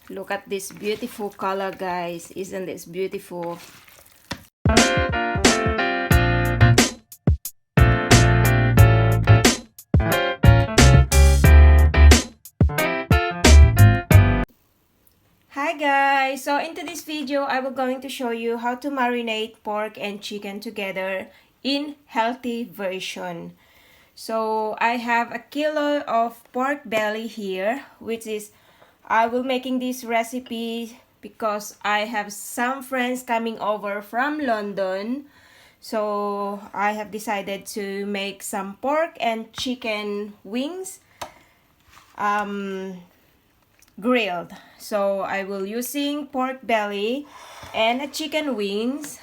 Look at this beautiful color, guys. Isn't this beautiful? Hi guys! So into this video, I will going to show you how to marinate pork and chicken together in healthy version. So I have a kilo of pork belly here, which is I will making this recipe because I have some friends coming over from London. So I have decided to make some pork and chicken wings grilled. So I will using pork belly and a chicken wings.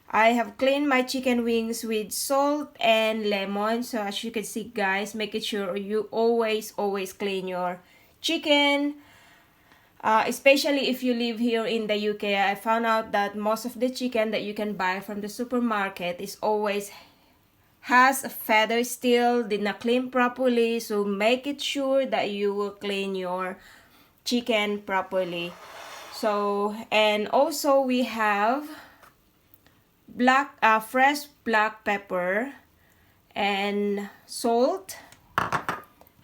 I have cleaned my chicken wings with salt and lemon. So as you can see, guys, make it sure you always clean your chicken. Especially if you live here in the UK, I found out that most of the chicken that you can buy from the supermarket is always has a feather still, did not clean properly. So make it sure that you will clean your chicken properly. So, and also we have fresh black pepper and salt,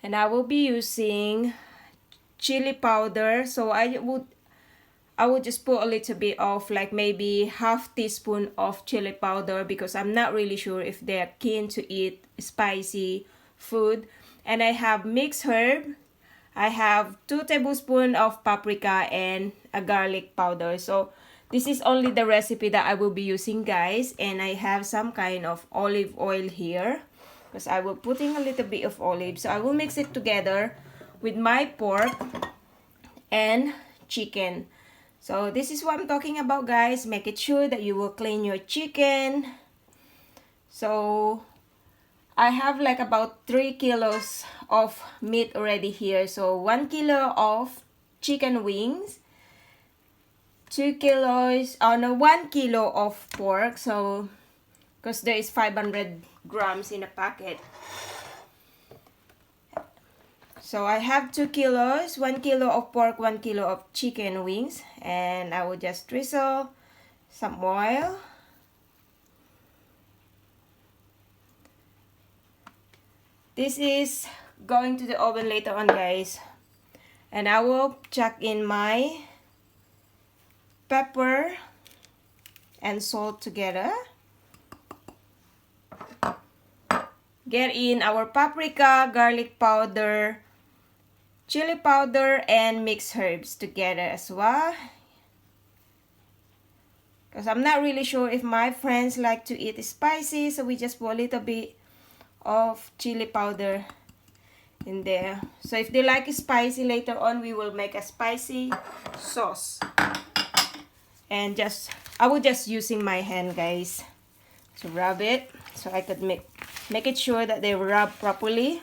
and I will be using chili powder. So I would just put a little bit of, like maybe half teaspoon of chili powder, because I'm not really sure if they're keen to eat spicy food. And I have mixed herb. I have 2 tablespoons of paprika and a garlic powder. So this is only the recipe that I will be using, guys. And I have some kind of olive oil here, because I will put in a little bit of olive. So I will mix it together with my pork and chicken. So this is what I'm talking about, guys. Make it sure that you will clean your chicken. So I have like about 3 kilos of meat already here. So 1 kilo of chicken wings, 1 kilo of pork. So because there is 500 grams in a packet. So I have 2 kilos, 1 kilo of pork, 1 kilo of chicken wings, and I will just drizzle some oil. This is going to the oven later on, guys. And I will chuck in my pepper and salt together. Get in our paprika, garlic powder, chili powder, and mixed herbs together as well. Because I'm not really sure if my friends like to eat spicy, so we just put a little bit of chili powder in there. So if they like spicy, later on we will make a spicy sauce. And I will just using my hand, guys, to rub it, so I could make it sure that they rub properly.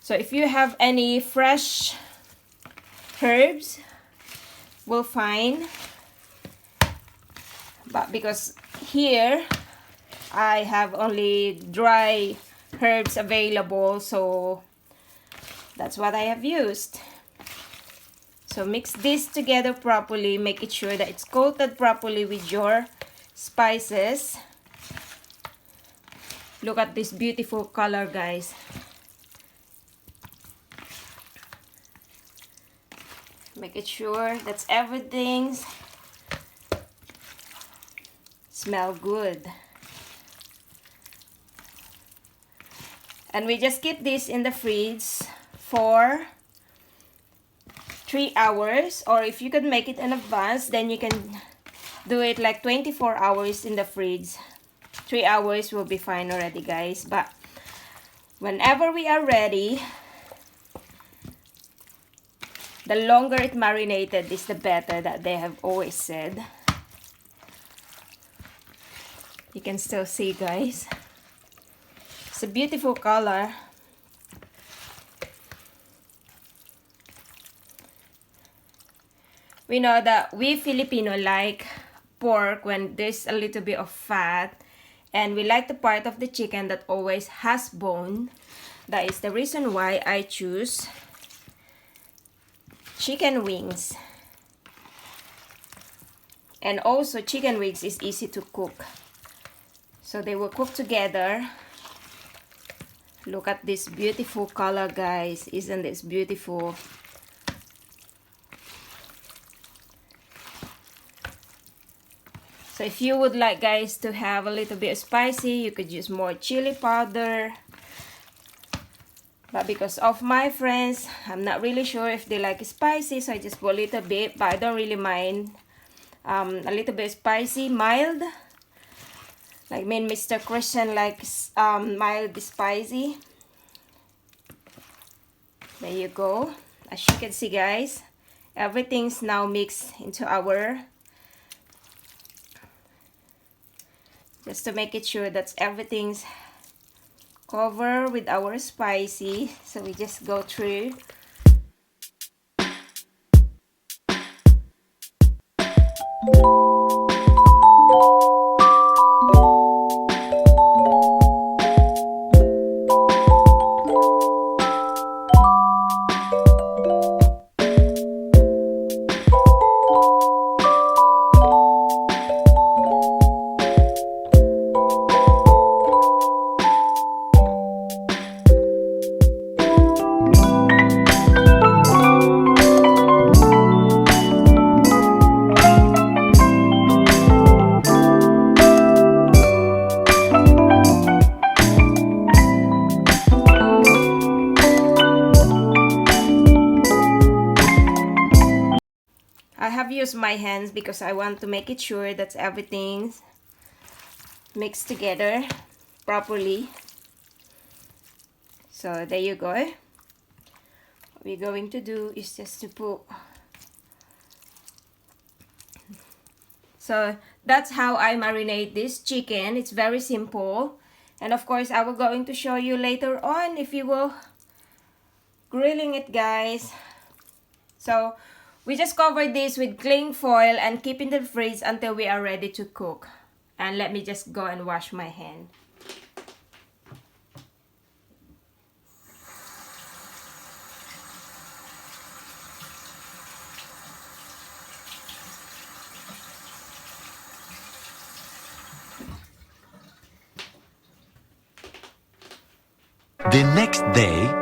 So if you have any fresh herbs, will fine. But because here I have only dry herbs available, so that's what I have used. So mix this together properly, make it sure that it's coated properly with your spices. Look at this beautiful color, guys. Make it sure that's everything smell good. And we just keep this in the fridge for 3 hours, or if you could make it in advance, then you can do it like 24 hours in the fridge. 3 hours will be fine already, guys. But whenever we are ready, the longer it marinated is the better, that they have always said. You can still see, guys. It's a beautiful color. We know that we Filipino like pork when there's a little bit of fat, and we like the part of the chicken that always has bone. That is the reason why I choose chicken wings. And also chicken wings is easy to cook. So they will cook together. Look at this beautiful color, guys. Isn't this beautiful? So if you would like, guys, to have a little bit spicy, you could use more chili powder. But because of my friends, I'm not really sure if they like spicy, so I just put a little bit, but I don't really mind a little bit spicy, mild. Like me and Mr. Christian likes mild spicy. There you go. As you can see, guys, everything's now mixed into our, just to make it sure that everything's covered with our spicy. So we just go through. I have used my hands because I want to make it sure that everything's mixed together properly. So there you go. What we're going to do is just to put. So that's how I marinate this chicken. It's very simple. And of course, I will going to show you later on if you will grilling it, guys. So we just cover this with cling foil and keep in the fridge until we are ready to cook. And let me just go and wash my hand. The next day.